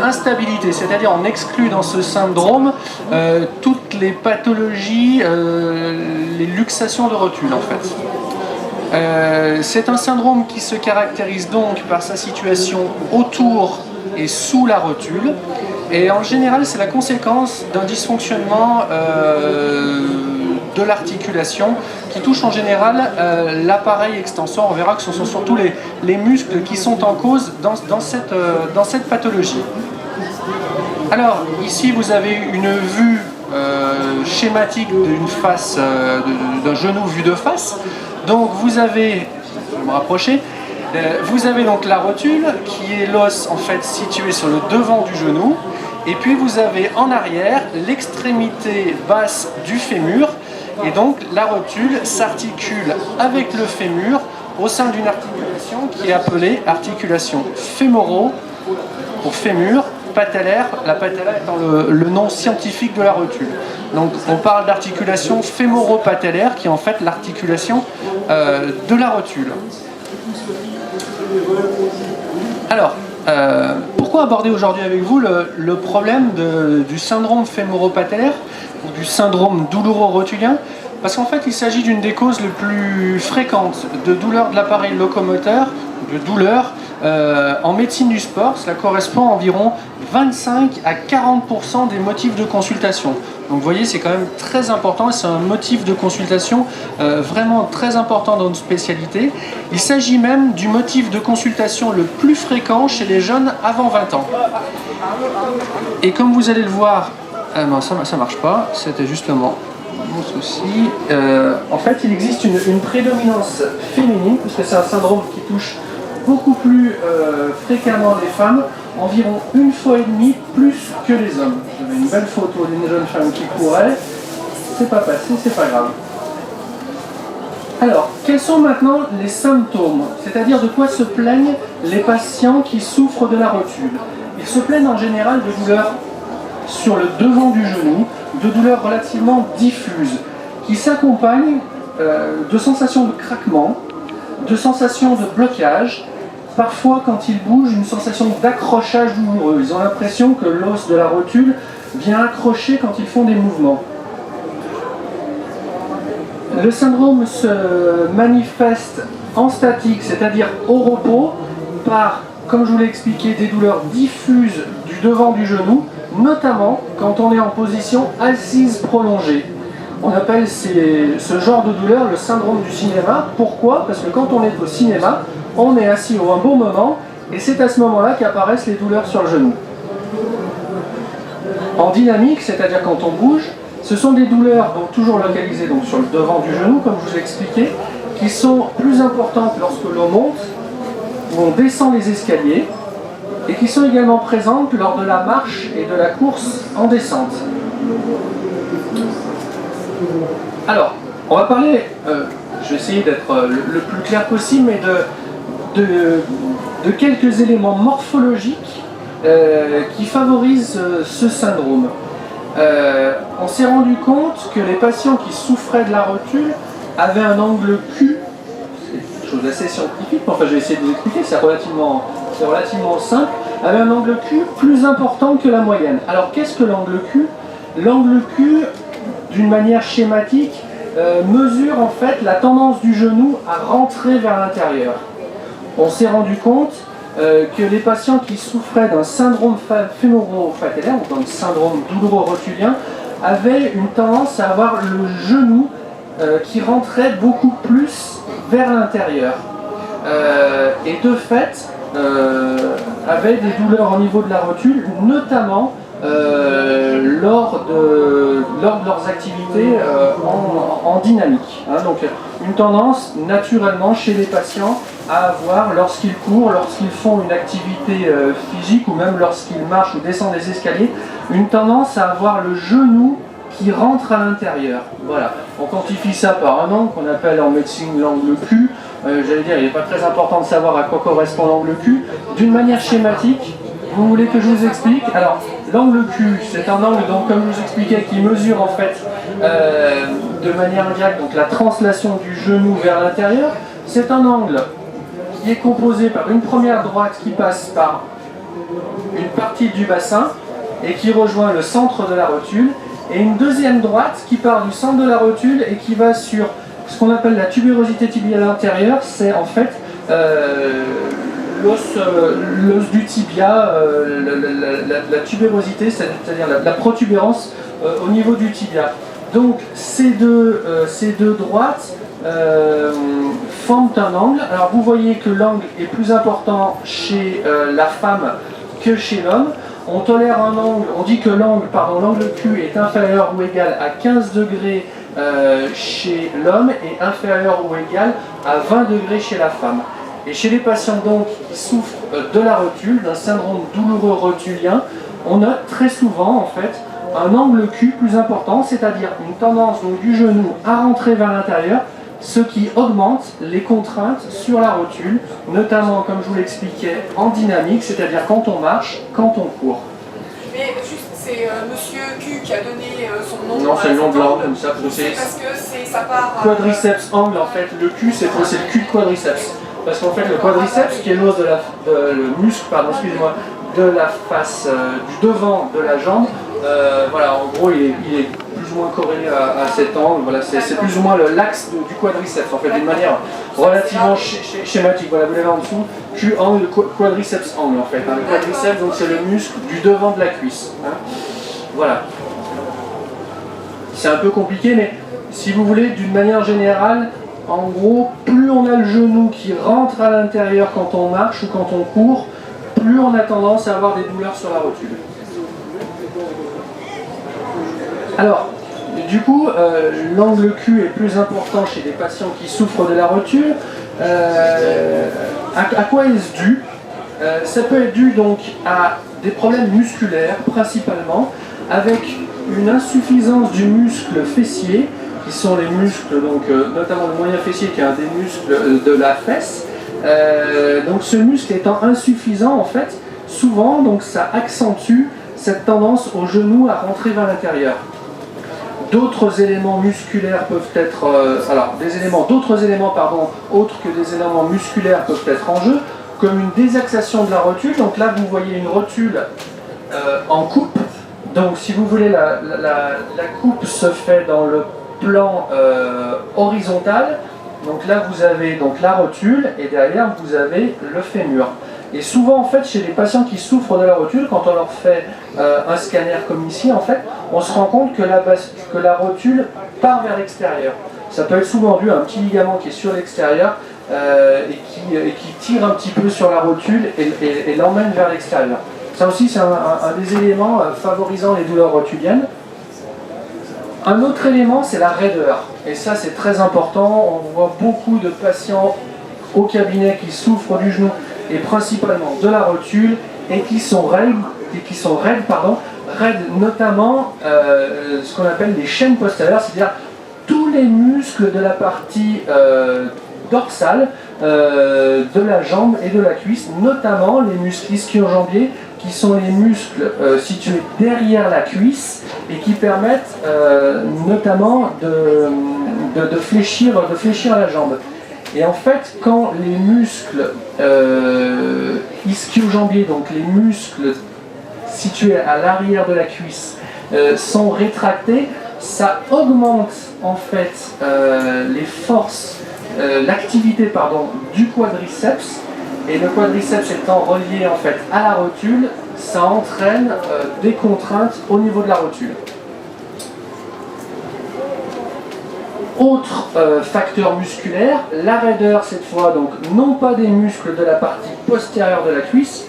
instabilité, c'est-à-dire on exclut dans ce syndrome toutes les pathologies, les luxations de rotule en fait. C'est un syndrome qui se caractérise donc par sa situation autour et sous la rotule, et en général c'est la conséquence d'un dysfonctionnement de l'articulation qui touche en général l'appareil extenseur. On verra que ce sont surtout les muscles qui sont en cause dans cette pathologie. Alors ici vous avez une vue schématique d'une face, d'un genou vu de face. Donc vous avez, je vais me rapprocher, vous avez donc la rotule qui est l'os en fait situé sur le devant du genou, et puis vous avez en arrière l'extrémité basse du fémur, et donc la rotule s'articule avec le fémur au sein d'une articulation qui est appelée articulation fémoro pour fémur, patellaire, la patella étant le nom scientifique de la rotule. Donc on parle d'articulation fémoro-patellaire qui est en fait l'articulation de la rotule. Alors, pourquoi aborder aujourd'hui avec vous le problème du syndrome fémoro-patellaire ou du syndrome doulouro-rotulien? Parce qu'en fait, il s'agit d'une des causes les plus fréquentes de douleurs de l'appareil locomoteur, de douleurs en médecine du sport. Cela correspond à environ 25 à 40% des motifs de consultation. Donc vous voyez, c'est quand même très important et c'est un motif de consultation vraiment très important dans une spécialité. Il s'agit même du motif de consultation le plus fréquent chez les jeunes avant 20 ans. Et comme vous allez le voir, non, ça marche pas, c'était justement mon souci. En fait, il existe une prédominance féminine, puisque c'est un syndrome qui touche beaucoup plus fréquemment les femmes, environ 1,5 fois plus que les hommes. J'avais une belle photo d'une jeune femme qui courait, c'est pas passé, c'est pas grave. Alors, quels sont maintenant les symptômes? C'est-à-dire de quoi se plaignent les patients qui souffrent de la rotule? Ils se plaignent en général de douleurs sur le devant du genou, de douleurs relativement diffuses, qui s'accompagnent de sensations de craquement, de sensations de blocage, parfois quand ils bougent, une sensation d'accrochage douloureux. Ils ont l'impression que l'os de la rotule vient accrocher quand ils font des mouvements. Le syndrome se manifeste en statique, c'est-à-dire au repos, par, comme je vous l'ai expliqué, des douleurs diffuses du devant du genou, notamment quand on est en position assise prolongée. On appelle ce genre de douleur le syndrome du cinéma. Pourquoi? Parce que quand on est au cinéma, on est assis un bon moment et c'est à ce moment-là qu'apparaissent les douleurs sur le genou. En dynamique, c'est-à-dire quand on bouge, ce sont des douleurs donc toujours localisées donc, sur le devant du genou, comme je vous ai expliqué, qui sont plus importantes lorsque l'on monte ou on descend les escaliers, et qui sont également présentes lors de la marche et de la course en descente. Alors, on va parler, je vais essayer d'être le plus clair possible, mais de quelques éléments morphologiques qui favorisent ce syndrome. On s'est rendu compte que les patients qui souffraient de la rotule avaient un angle Q, c'est une chose assez scientifique, mais enfin je vais essayer de vous expliquer, c'est relativement simple, avait un angle Q plus important que la moyenne. Alors qu'est-ce que l'angle Q? L'angle Q, d'une manière schématique, mesure en fait la tendance du genou à rentrer vers l'intérieur. On s'est rendu compte que les patients qui souffraient d'un syndrome fémoro-patellaire, ou d'un syndrome doulouro-rotulien, avaient une tendance à avoir le genou qui rentrait beaucoup plus vers l'intérieur. Et de fait, avaient des douleurs au niveau de la rotule, notamment lors de leurs activités en dynamique. Hein, donc une tendance naturellement chez les patients à avoir, lorsqu'ils courent, lorsqu'ils font une activité physique ou même lorsqu'ils marchent ou descendent les escaliers, une tendance à avoir le genou qui rentre à l'intérieur. Voilà. On quantifie ça par un angle qu'on appelle en médecine l'angle Q. J'allais dire, il n'est pas très important de savoir à quoi correspond l'angle Q. D'une manière schématique, vous voulez que je vous explique? Alors, l'angle Q, c'est un angle, donc, comme je vous expliquais, qui mesure en fait de manière indirecte donc, la translation du genou vers l'intérieur. C'est un angle qui est composé par une première droite qui passe par une partie du bassin et qui rejoint le centre de la rotule, et une deuxième droite qui part du centre de la rotule et qui va sur ce qu'on appelle la tubérosité tibiale antérieure. C'est en fait l'os du tibia, la tubérosité, c'est-à-dire la protubérance au niveau du tibia. Donc ces deux droites forment un angle. Alors vous voyez que l'angle est plus important chez la femme que chez l'homme. On tolère un angle, on dit que l'angle Q est inférieur ou égal à 15 degrés chez l'homme et inférieur ou égal à 20 degrés chez la femme. Et chez les patients donc qui souffrent de la rotule, d'un syndrome douloureux rotulien, on note très souvent en fait un angle Q plus important, c'est-à-dire une tendance donc, du genou à rentrer vers l'intérieur, ce qui augmente les contraintes sur la rotule, notamment comme je vous l'expliquais en dynamique, c'est-à-dire quand on marche, quand on court. Mais juste, c'est Monsieur Q qui a donné son nom. Non, c'est le nom de l'angle comme ça. C'est parce que ça part... Quadriceps angle, en fait, le Q c'est le cul de quadriceps. Parce qu'en fait le quadriceps, qui est l'os le muscle, pardon, excusez-moi, de la face, du devant de la jambe, voilà, en gros il est plus ou moins corrélé à cet angle, voilà, c'est plus ou moins l'axe du quadriceps, en fait, d'une manière relativement schématique. Voilà, vous l'avez en dessous, Q angle, quadriceps angle, en fait. Hein. Le quadriceps, donc c'est le muscle du devant de la cuisse. Hein. Voilà. C'est un peu compliqué, mais si vous voulez, d'une manière générale, en gros, plus on a le genou qui rentre à l'intérieur quand on marche ou quand on court, plus on a tendance à avoir des douleurs sur la rotule. Alors, du coup, l'angle Q est plus important chez les patients qui souffrent de la rotule. À quoi est-ce dû? Ça peut être dû donc à des problèmes musculaires principalement, avec une insuffisance du muscle fessier, qui sont les muscles, donc, notamment le moyen fessier qui est un des muscles de la fesse. Donc ce muscle étant insuffisant, en fait, souvent donc, ça accentue cette tendance au genou à rentrer vers l'intérieur. D'autres éléments musculaires peuvent être... d'autres éléments autres que des éléments musculaires peuvent être en jeu, comme une désaxation de la rotule. Donc là, vous voyez une rotule en coupe. Donc si vous voulez, la coupe se fait dans le plan horizontal. Donc là, vous avez donc la rotule et derrière, vous avez le fémur. Et souvent, en fait, chez les patients qui souffrent de la rotule, quand on leur fait un scanner comme ici, en fait, on se rend compte que la rotule part vers l'extérieur. Ça peut être souvent dû à un petit ligament qui est sur l'extérieur et qui tire un petit peu sur la rotule et l'emmène vers l'extérieur. Ça aussi, c'est un des éléments favorisant les douleurs rotuliennes. Un autre élément, c'est la raideur. Et ça, c'est très important. On voit beaucoup de patients au cabinet qui souffrent du genou et principalement de la rotule et qui sont raides, raides notamment ce qu'on appelle les chaînes postérieures, c'est-à-dire tous les muscles de la partie dorsale de la jambe et de la cuisse, notamment les muscles ischio-jambiers, qui sont les muscles situés derrière la cuisse et qui permettent notamment de fléchir la jambe. Et en fait, quand les muscles ischio-jambiers, donc les muscles situés à l'arrière de la cuisse, sont rétractés, ça augmente en fait les forces, l'activité du quadriceps. Et le quadriceps étant relié en fait à la rotule, ça entraîne des contraintes au niveau de la rotule. Autre facteur musculaire, la raideur cette fois, donc non pas des muscles de la partie postérieure de la cuisse,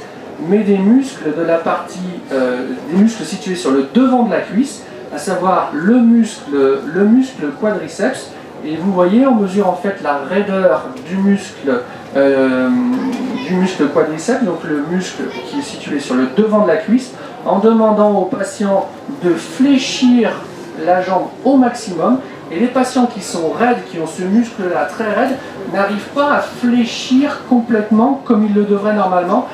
mais des muscles de la partie, des muscles situés sur le devant de la cuisse, à savoir le muscle quadriceps. Et vous voyez, on mesure en fait la raideur du muscle quadriceps, donc le muscle qui est situé sur le devant de la cuisse, en demandant aux patients de fléchir la jambe au maximum. Et les patients qui sont raides, qui ont ce muscle-là très raide, n'arrivent pas à fléchir complètement comme ils le devraient normalement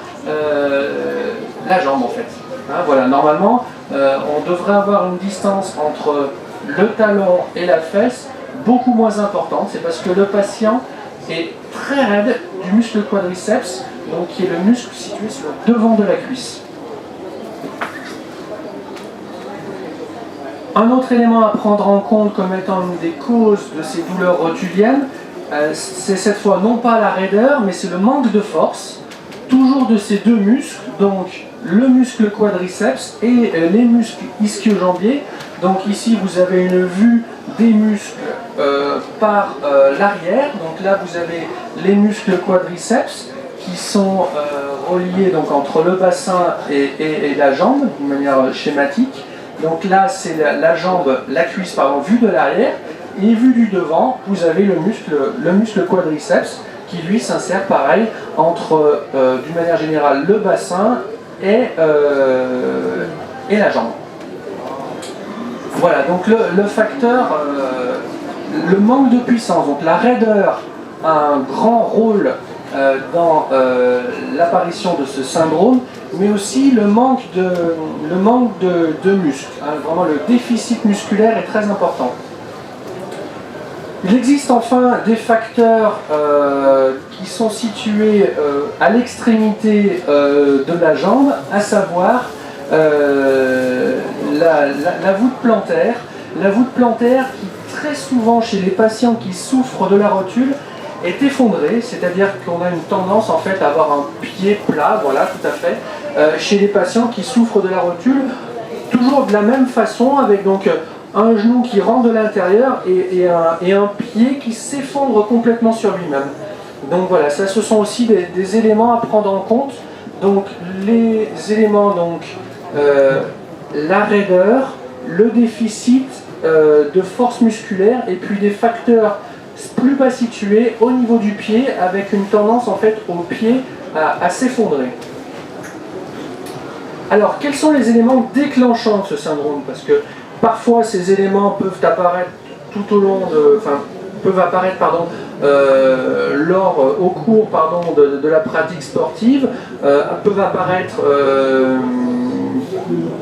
la jambe en fait. Hein, voilà, normalement, on devrait avoir une distance entre le talon et la fesse beaucoup moins importante. C'est parce que le patient est très raide du muscle quadriceps donc qui est le muscle situé sur le devant de la cuisse. Un autre élément à prendre en compte comme étant une des causes de ces douleurs rotuliennes, c'est cette fois non pas la raideur, mais c'est le manque de force, toujours de ces deux muscles, donc le muscle quadriceps et les muscles ischio-jambiers. Donc ici vous avez une vue des muscles par l'arrière, donc là vous avez les muscles quadriceps qui sont reliés donc, entre le bassin et la jambe, d'une manière schématique. Donc là, c'est la jambe, la cuisse, pardon, vue de l'arrière, et vue du devant, vous avez le muscle quadriceps, qui lui s'insère pareil entre, d'une manière générale, le bassin et la jambe. Voilà, donc le facteur, le manque de puissance, donc la raideur a un grand rôle dans l'apparition de ce syndrome, mais aussi le manque de muscles. Hein, vraiment, le déficit musculaire est très important. Il existe enfin des facteurs qui sont situés à l'extrémité de la jambe, à savoir la voûte plantaire. La voûte plantaire qui, très souvent, chez les patients qui souffrent de la rotule, est effondrée, c'est-à-dire qu'on a une tendance en fait à avoir un pied plat, voilà, tout à fait, chez les patients qui souffrent de la rotule, toujours de la même façon, avec donc un genou qui rentre de l'intérieur et un pied qui s'effondre complètement sur lui-même. Donc voilà, ça ce sont aussi des éléments à prendre en compte. Donc les éléments, donc la raideur, le déficit de force musculaire et puis des facteurs plus bas situés au niveau du pied avec une tendance en fait au pied à s'effondrer. Alors quels sont les éléments déclenchants de ce syndrome? Parce que parfois ces éléments peuvent apparaître tout au long de, au cours de la pratique sportive, peuvent apparaître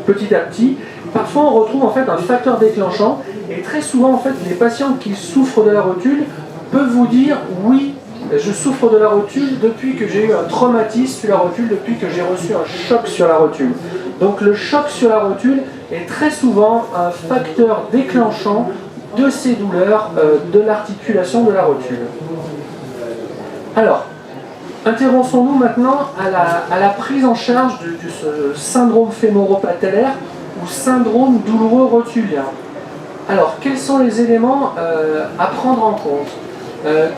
petit à petit. Parfois on retrouve en fait un facteur déclenchant et très souvent en fait les patients qui souffrent de la rotule peuvent vous dire oui, je souffre de la rotule depuis que j'ai eu un traumatisme sur la rotule, depuis que j'ai reçu un choc sur la rotule. Donc le choc sur la rotule est très souvent un facteur déclenchant de ces douleurs de l'articulation de la rotule. Alors, intéressons-nous maintenant à la prise en charge de ce syndrome fémoro-patellaire ou syndrome douloureux rotulien. Alors, quels sont les éléments à prendre en compte?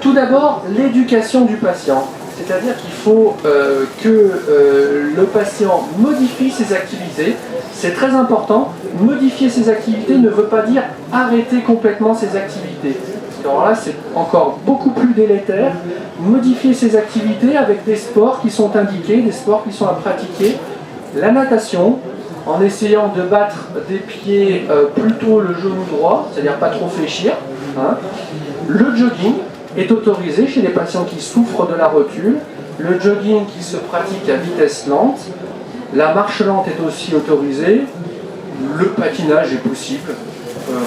Tout d'abord, l'éducation du patient. C'est-à-dire qu'il faut que le patient modifie ses activités. C'est très important. Modifier ses activités ne veut pas dire arrêter complètement ses activités. Alors là, c'est encore beaucoup plus délétère. Modifier ses activités avec des sports qui sont indiqués, des sports qui sont à pratiquer. La natation, en essayant de battre des pieds plutôt le genou droit, c'est-à-dire pas trop fléchir. Hein. Le jogging est autorisé chez les patients qui souffrent de la rotule. Le jogging qui se pratique à vitesse lente. La marche lente est aussi autorisée. Le patinage est possible.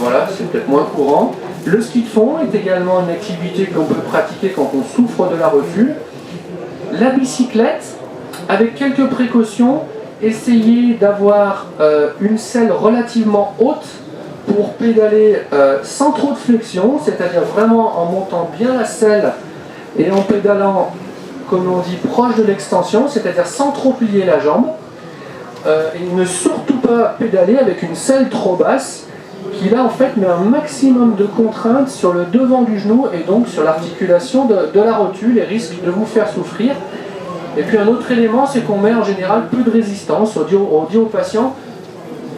Voilà, c'est peut-être moins courant. Le ski de fond est également une activité que l'on peut pratiquer quand on souffre de la rotule. La bicyclette, avec quelques précautions, essayez d'avoir une selle relativement haute pour pédaler sans trop de flexion, c'est-à-dire vraiment en montant bien la selle et en pédalant, comme on dit, proche de l'extension, c'est-à-dire sans trop plier la jambe. Et ne surtout pas pédaler avec une selle trop basse qui là en fait met un maximum de contraintes sur le devant du genou et donc sur l'articulation de la rotule et risque de vous faire souffrir. Et puis un autre élément, c'est qu'on met en général peu de résistance. On dit aux patients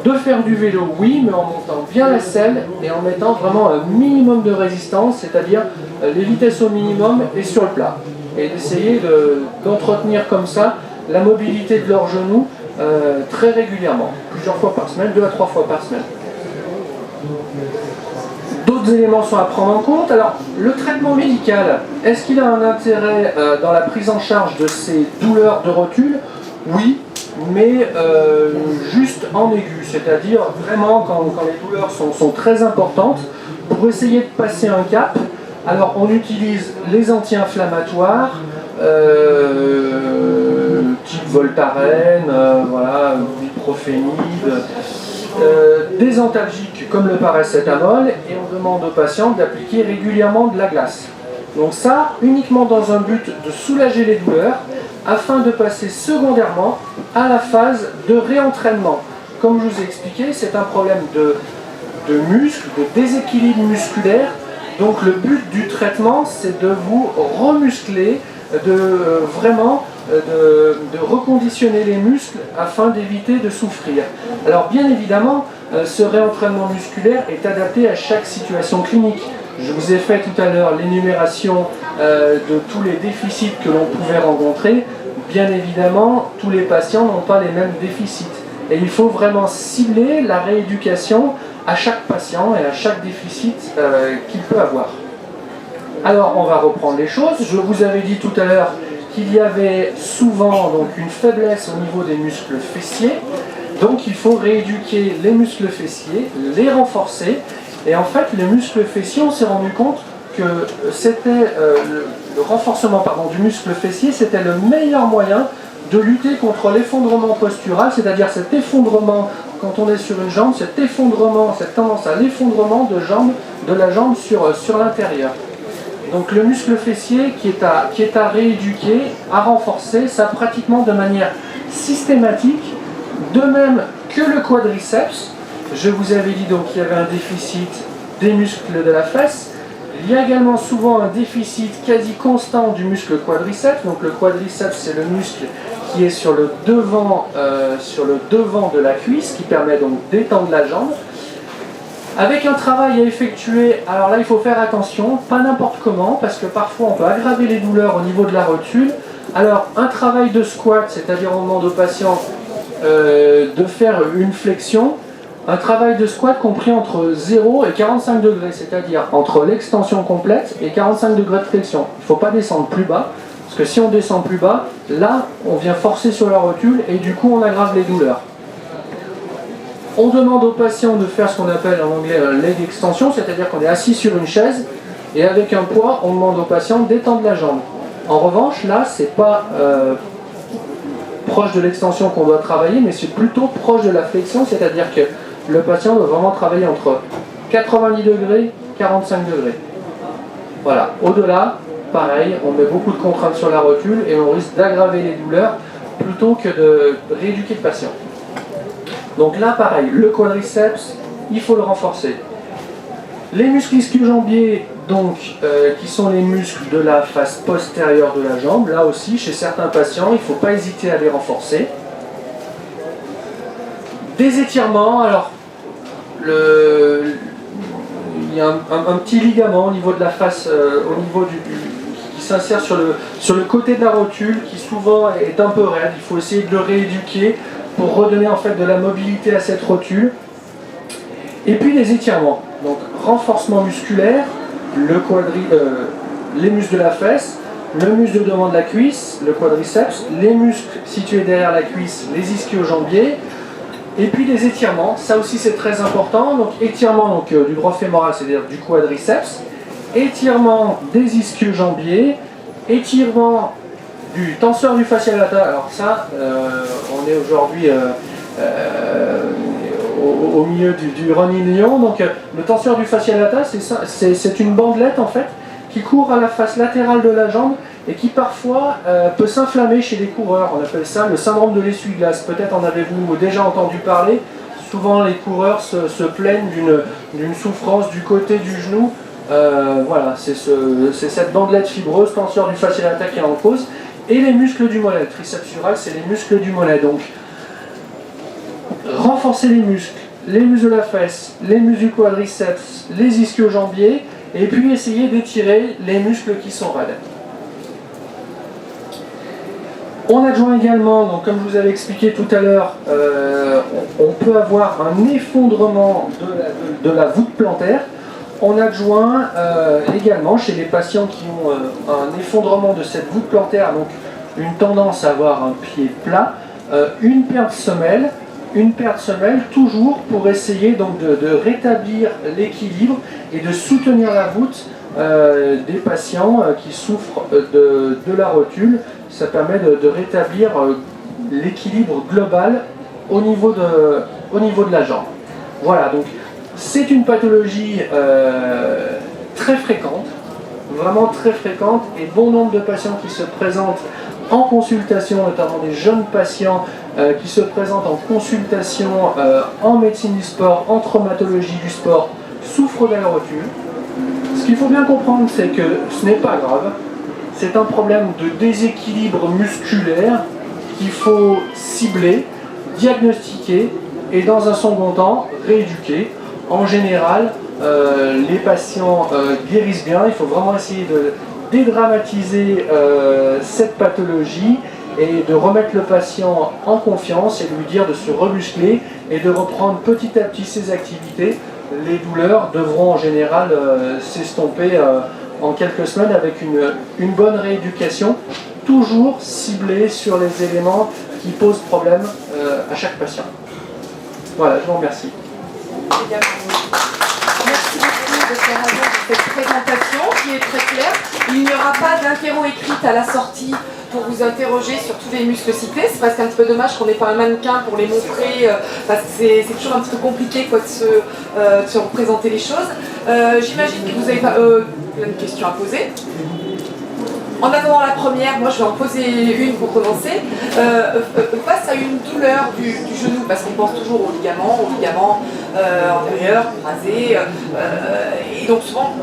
de faire du vélo, oui, mais en montant bien la selle et en mettant vraiment un minimum de résistance, c'est-à-dire les vitesses au minimum et sur le plat. Et d'essayer d'entretenir comme ça la mobilité de leurs genoux très régulièrement, plusieurs fois par semaine, 2 à 3 fois par semaine. D'autres éléments sont à prendre en compte. Alors, le traitement médical, est-ce qu'il a un intérêt dans la prise en charge de ces douleurs de rotule? Oui, mais juste en aigu, c'est-à-dire vraiment quand les douleurs sont très importantes, pour essayer de passer un cap. Alors, on utilise les anti-inflammatoires, type Voltaren, voilà, ibuprofénide, des antalgiques comme le paracétamol, et on demande aux patients d'appliquer régulièrement de la glace. Donc ça, uniquement dans un but de soulager les douleurs, afin de passer secondairement à la phase de réentraînement. Comme je vous ai expliqué, c'est un problème de muscles, de déséquilibre musculaire. Donc le but du traitement, c'est de vous remuscler, de reconditionner les muscles afin d'éviter de souffrir. Alors bien évidemment, ce réentraînement musculaire est adapté à chaque situation clinique. Je vous ai fait tout à l'heure l'énumération de tous les déficits que l'on pouvait rencontrer. Bien évidemment, tous les patients n'ont pas les mêmes déficits. Et il faut vraiment cibler la rééducation à chaque patient et à chaque déficit qu'il peut avoir. Alors on va reprendre les choses. Je vous avais dit tout à l'heure qu'il y avait souvent donc, une faiblesse au niveau des muscles fessiers. Donc il faut rééduquer les muscles fessiers, les renforcer. Et en fait, les muscles fessiers, on s'est rendu compte que c'était le renforcement du muscle fessier, c'était le meilleur moyen de lutter contre l'effondrement postural, c'est-à-dire cet effondrement quand on est sur une jambe, cet effondrement, cette tendance à l'effondrement de la jambe sur l'intérieur. Donc le muscle fessier qui est à rééduquer, à renforcer, ça pratiquement de manière systématique, de même que le quadriceps. Je vous avais dit donc qu'il y avait un déficit des muscles de la fesse. Il y a également souvent un déficit quasi constant du muscle quadriceps. Donc le quadriceps, c'est le muscle qui est sur le devant de la cuisse, qui permet donc d'étendre la jambe. Avec un travail à effectuer, alors là il faut faire attention, pas n'importe comment, parce que parfois on peut aggraver les douleurs au niveau de la rotule. Alors un travail de squat, c'est-à-dire on demande au patient de faire une flexion. Un travail de squat compris entre 0 et 45 degrés, c'est-à-dire entre l'extension complète et 45 degrés de flexion. Il ne faut pas descendre plus bas, parce que si on descend plus bas, là, on vient forcer sur la rotule et du coup, on aggrave les douleurs. On demande au patient de faire ce qu'on appelle en anglais un leg extension, c'est-à-dire qu'on est assis sur une chaise et avec un poids, on demande au patient d'étendre la jambe. En revanche, là, c'est pas proche de l'extension qu'on doit travailler, mais c'est plutôt proche de la flexion, c'est-à-dire que le patient doit vraiment travailler entre 90 degrés et 45 degrés. Voilà. Au-delà, pareil, on met beaucoup de contraintes sur la rotule et on risque d'aggraver les douleurs plutôt que de rééduquer le patient. Donc là, pareil, le quadriceps, il faut le renforcer. Les muscles ischio-jambiers, donc, qui sont les muscles de la face postérieure de la jambe, là aussi, chez certains patients, il ne faut pas hésiter à les renforcer. Des étirements, alors, il y a un petit ligament au niveau de la face, qui s'insère sur le côté de la rotule, qui souvent est un peu raide. Il faut essayer de le rééduquer pour redonner en fait de la mobilité à cette rotule. Et puis les étirements, donc renforcement musculaire, les muscles de la fesse, le muscle de devant de la cuisse, le quadriceps, les muscles situés derrière la cuisse, les ischio-jambiers. Et puis les étirements, ça aussi c'est très important. Donc étirement du droit fémoral, c'est-à-dire du quadriceps, étirement des ischio-jambiers, étirement du tenseur du fascia lata. Alors ça, on est aujourd'hui au milieu du running lion. Donc le tenseur du fascia lata, c'est une bandelette en fait qui court à la face latérale de la jambe et qui parfois peut s'inflammer chez les coureurs. On appelle ça le syndrome de l'essuie-glace. Peut-être en avez-vous déjà entendu parler. Souvent les coureurs se plaignent d'une souffrance du côté du genou. Voilà, c'est cette bandelette fibreuse, tenseur du fascia lata qui est en cause. Et les muscles du mollet. Le triceps sural, c'est les muscles du mollet. Donc, renforcer les muscles de la fesse, les muscles du quadriceps, les ischio-jambiers, et puis essayer d'étirer les muscles qui sont raides. On adjoint également, donc comme je vous avais expliqué tout à l'heure, on peut avoir un effondrement de la voûte plantaire. On adjoint également chez les patients qui ont un effondrement de cette voûte plantaire, donc une tendance à avoir un pied plat, une paire de semelles, toujours pour essayer donc de rétablir l'équilibre et de soutenir la voûte des patients qui souffrent de la rotule. Ça permet de rétablir l'équilibre global au niveau de la jambe. Voilà, donc c'est une pathologie très fréquente, vraiment très fréquente, et bon nombre de patients qui se présentent en consultation, notamment des jeunes patients qui se présentent en consultation en médecine du sport, en traumatologie du sport, souffrent de la rotule. Ce qu'il faut bien comprendre, c'est que ce n'est pas grave, c'est un problème de déséquilibre musculaire qu'il faut cibler, diagnostiquer et dans un second temps rééduquer. En général, les patients guérissent bien. Il faut vraiment essayer de dédramatiser cette pathologie et de remettre le patient en confiance et de lui dire de se remuscler et de reprendre petit à petit ses activités. Les douleurs devront en général s'estomper en quelques semaines avec une bonne rééducation, toujours ciblée sur les éléments qui posent problème à chaque patient. Voilà, je vous remercie. Merci beaucoup, Dr. Ragon, pour cette présentation qui est très claire. Il n'y aura pas d'interro écrite à la sortie pour vous interroger sur tous les muscles cités. C'est presque un petit peu dommage qu'on n'ait pas un mannequin pour les montrer, parce que c'est toujours un petit peu compliqué quoi, de se représenter les choses. J'imagine que vous avez plein de questions à poser. En attendant la première, moi je vais en poser une pour commencer. Face à une douleur du genou, parce qu'on pense toujours aux ligaments antérieurs, croisés, et donc souvent,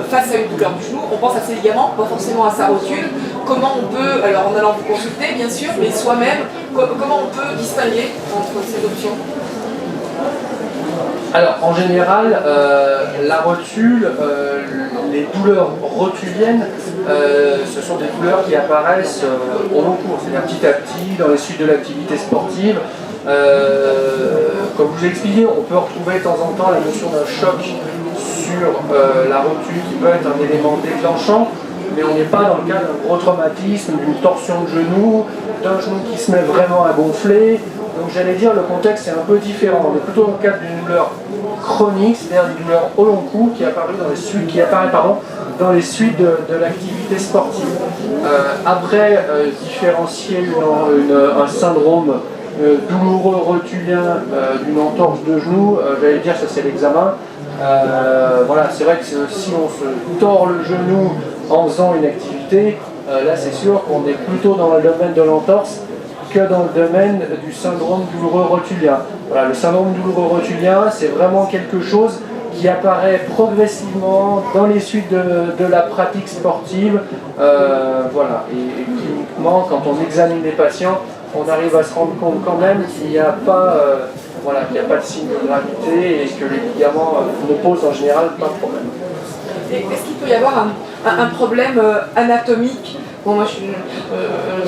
face à une douleur du genou, on pense à ses ligaments, pas forcément à sa rotule. Comment on peut, alors en allant vous consulter bien sûr, mais soi-même, comment on peut distinguer entre ces options ? Alors, en général, la rotule, les douleurs rotuliennes, ce sont des douleurs qui apparaissent au long cours, c'est-à-dire petit à petit, dans les suites de l'activité sportive. Comme je vous ai expliqué, on peut retrouver de temps en temps la notion d'un choc sur la rotule qui peut être un élément déclenchant, mais on n'est pas dans le cas d'un gros traumatisme, d'une torsion de genou, d'un genou qui se met vraiment à gonfler. Donc j'allais dire, le contexte est un peu différent. On est plutôt dans le cadre d'une douleur chronique, c'est-à-dire une douleur au long cours qui apparaît dans les suites de l'activité sportive. Après, différencier un syndrome douloureux rotulien d'une entorse de genou, j'allais dire ça c'est l'examen. Voilà, c'est vrai que si on se tord le genou en faisant une activité, là c'est sûr qu'on est plutôt dans le domaine de l'entorse que dans le domaine du syndrome douloureux rotulien. Voilà, le syndrome douloureux rotulien, c'est vraiment quelque chose qui apparaît progressivement dans les suites de la pratique sportive. Voilà, et cliniquement, quand on examine les patients, on arrive à se rendre compte quand même qu'il n'y a pas, qu'il n'y a pas de signe de gravité et que les ligaments ne posent en général pas de problème. Est-ce qu'il peut y avoir un problème anatomique ? Bon, moi je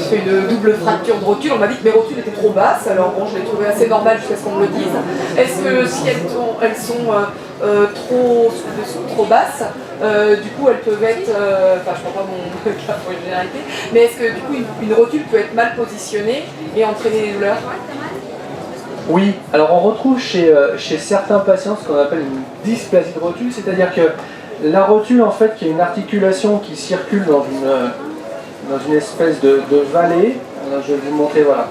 fais une double fracture de rotule, on m'a dit que mes rotules étaient trop basses, alors bon, je les trouvais assez normales jusqu'à ce qu'on me le dise. Est-ce que si elles sont trop basses, du coup elles peuvent être, enfin je ne prends pas mon cas pour une généralité, mais est-ce que du coup une rotule peut être mal positionnée et entraîner des douleurs ? Oui, alors on retrouve chez certains patients ce qu'on appelle une dysplasie de rotule, c'est-à-dire que la rotule en fait qui est une articulation qui circule dans une espèce de vallée. Je vais vous montrer, voilà.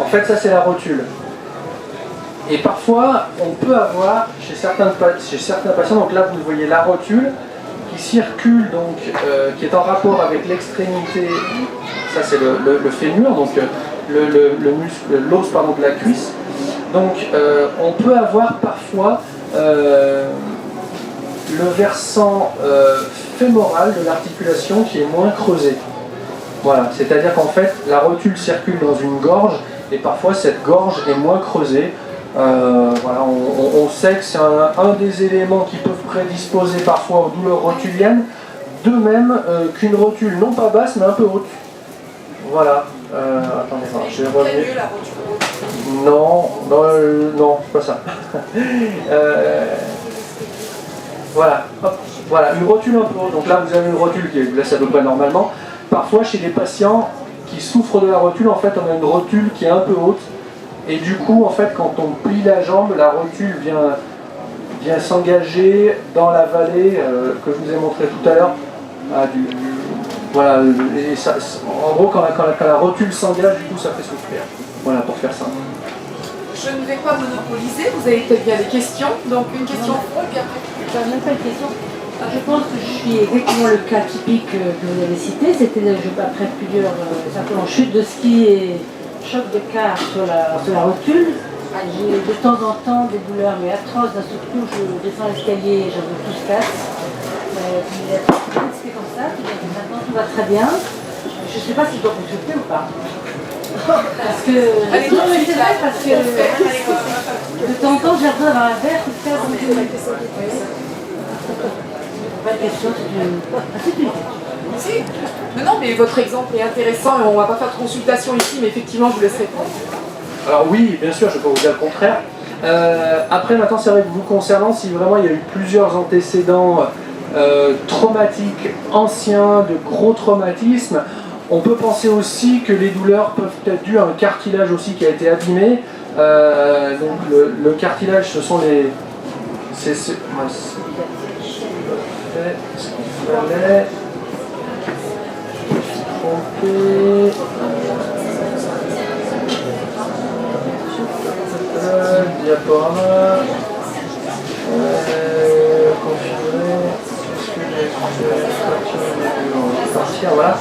En fait, ça c'est la rotule. Et parfois, on peut avoir chez certains patients, donc là vous voyez la rotule qui circule, donc qui est en rapport avec l'extrémité, ça c'est le fémur, donc le muscle, l'os de la cuisse. Donc on peut avoir parfois le versant fémoral de l'articulation qui est moins creusé. Voilà, c'est-à-dire qu'en fait la rotule circule dans une gorge et parfois cette gorge est moins creusée. Voilà, on sait que c'est un des éléments qui peuvent prédisposer parfois aux douleurs rotuliennes, de même qu'une rotule non pas basse mais un peu haute. Voilà. Attendez, je vais revenir. Non, c'est pas ça. Voilà, hop, voilà, une rotule un peu haute. Donc là, vous avez une rotule qui est placée à peu près normalement. Parfois, chez les patients qui souffrent de la rotule, en fait, on a une rotule qui est un peu haute. Et du coup, en fait, quand on plie la jambe, la rotule vient vient s'engager dans la vallée que je vous ai montré tout à l'heure. Voilà, et ça, en gros, quand la rotule s'engage, du coup, ça fait souffrir. Voilà, pour faire ça. Je ne vais pas monopoliser, vous avez peut-être bien des questions. Donc une question au fond, et puis après. Je n'ai même pas une question. Je pense que je suis exactement le cas typique que vous avez cité. C'était après plusieurs simplement chutes de ski et choc de car sur la rotule. J'ai de temps en temps des douleurs mais atroces. D'un seul coup, je descends l'escalier et je veux tout se casse. C'était comme ça. Maintenant, tout va très bien. Je ne sais pas si je dois consulter ou pas. Parce que. Allez, Non, mais c'est vrai, parce que. De temps en temps, j'ai l'impression d'avoir un verre qui se casse. Pas de question, c'est une. Si. Non, mais votre exemple est intéressant et on ne va pas faire de consultation ici, mais effectivement, je vous laisse répondre. Alors oui, bien sûr, je peux vous dire le contraire. Après, maintenant, c'est vrai que vous concernant, si vraiment il y a eu plusieurs antécédents traumatiques anciens, de gros traumatismes, on peut penser aussi que les douleurs peuvent être dues à un cartilage aussi qui a été abîmé. Donc le cartilage, ce sont les... C'est ce qu'il fallait. Diaporama. Configurer. Est-ce que j'ai partir, voilà.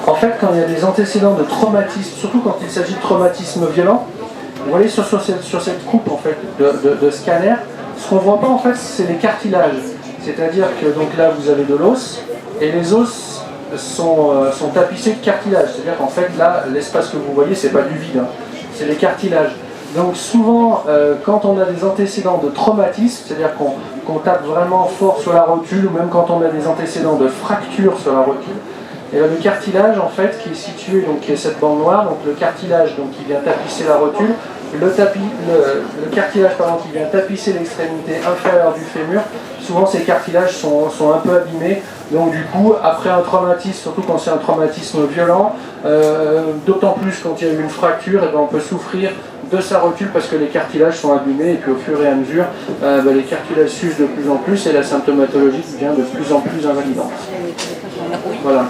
En fait, quand il y a des antécédents de traumatisme, surtout quand il s'agit de traumatisme violent, vous voyez sur cette coupe en fait, de scanner, ce qu'on ne voit pas en fait, c'est les cartilages. C'est-à-dire que donc là vous avez de l'os, et les os sont tapissés de cartilage. C'est-à-dire qu'en fait là, l'espace que vous voyez, c'est pas du vide, hein, c'est les cartilages. Donc souvent, quand on a des antécédents de traumatisme, c'est-à-dire qu'on tape vraiment fort sur la rotule, ou même quand on a des antécédents de fracture sur la rotule, et là, le cartilage en fait qui est situé, donc qui est cette bande noire, donc le cartilage donc, qui vient tapisser la rotule, le cartilage pardon, qui vient tapisser l'extrémité inférieure du fémur, souvent ces cartilages sont un peu abîmés, donc du coup après un traumatisme, surtout quand c'est un traumatisme violent, d'autant plus quand il y a eu une fracture, et ben on peut souffrir de sa rotule parce que les cartilages sont abîmés et puis au fur et à mesure les cartilages s'usent de plus en plus et la symptomatologie devient de plus en plus invalidante. Voilà.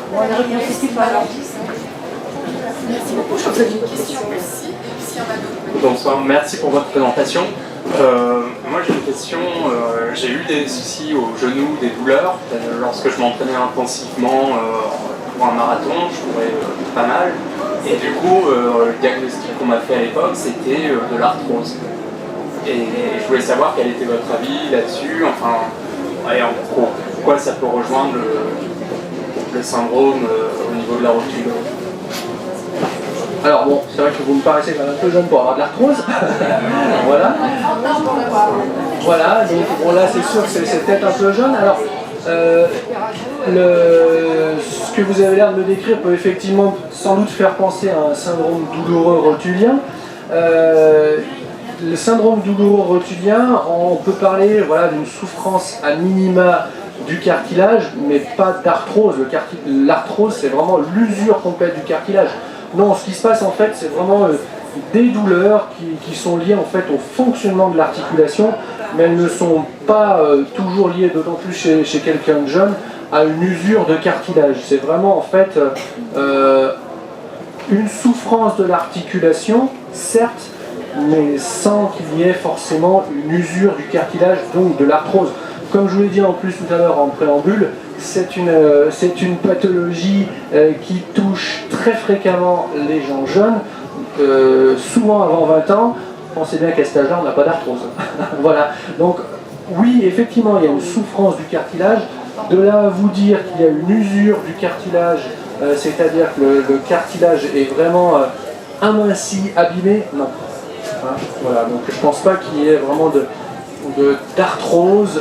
Merci beaucoup. Je vous avez une question aussi. S'il y en a d'autres. Bonsoir, merci pour votre présentation. Moi j'ai une question, j'ai eu des soucis au genou, des douleurs, lorsque je m'entraînais intensivement pour un marathon, je courais pas mal, et du coup le diagnostic qu'on m'a fait à l'époque c'était de l'arthrose. Et je voulais savoir quel était votre avis là-dessus, enfin, ouais, en gros, pourquoi ça peut rejoindre le syndrome au niveau de la rotule. Alors bon, c'est vrai que vous me paraissez quand même un peu jeune pour avoir de l'arthrose. Voilà. Voilà, donc bon là c'est sûr que c'est peut-être un peu jeune. Alors, ce que vous avez l'air de me décrire peut effectivement sans doute faire penser à un syndrome douloureux rotulien. Le syndrome douloureux rotulien, on peut parler voilà, d'une souffrance à minima du cartilage, mais pas d'arthrose. L'arthrose, c'est vraiment l'usure complète du cartilage. Non, ce qui se passe en fait, c'est vraiment des douleurs qui sont liées en fait au fonctionnement de l'articulation, mais elles ne sont pas toujours liées, d'autant plus chez quelqu'un de jeune, à une usure de cartilage. C'est vraiment en fait une souffrance de l'articulation, certes, mais sans qu'il y ait forcément une usure du cartilage, donc de l'arthrose. Comme je vous l'ai dit en plus tout à l'heure en préambule, c'est une pathologie qui touche très fréquemment les gens jeunes, souvent avant 20 ans. Pensez bien qu'à cet âge-là, on n'a pas d'arthrose. Voilà. Donc oui, effectivement, il y a une souffrance du cartilage. De là à vous dire qu'il y a une usure du cartilage, c'est-à-dire que le cartilage est vraiment aminci, abîmé, non. Hein, voilà. Donc je ne pense pas qu'il y ait vraiment d'arthrose.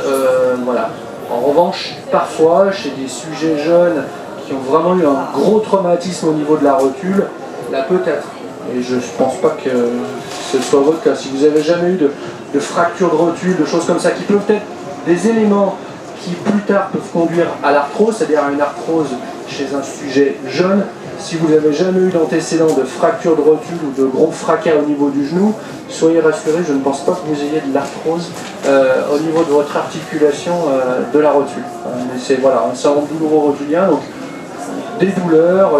Voilà. En revanche, parfois, chez des sujets jeunes qui ont vraiment eu un gros traumatisme au niveau de la rotule, là peut-être. Et je ne pense pas que ce soit votre cas. Si vous n'avez jamais eu de fracture de rotule, de choses comme ça, qui peuvent être des éléments qui plus tard peuvent conduire à l'arthrose, c'est-à-dire à une arthrose chez un sujet jeune, si vous n'avez jamais eu d'antécédent de fracture de rotule ou de gros fracas au niveau du genou, soyez rassurés, je ne pense pas que vous ayez de l'arthrose au niveau de votre articulation de la rotule. Mais c'est voilà, un syndrome douloureux rotulien, donc des douleurs,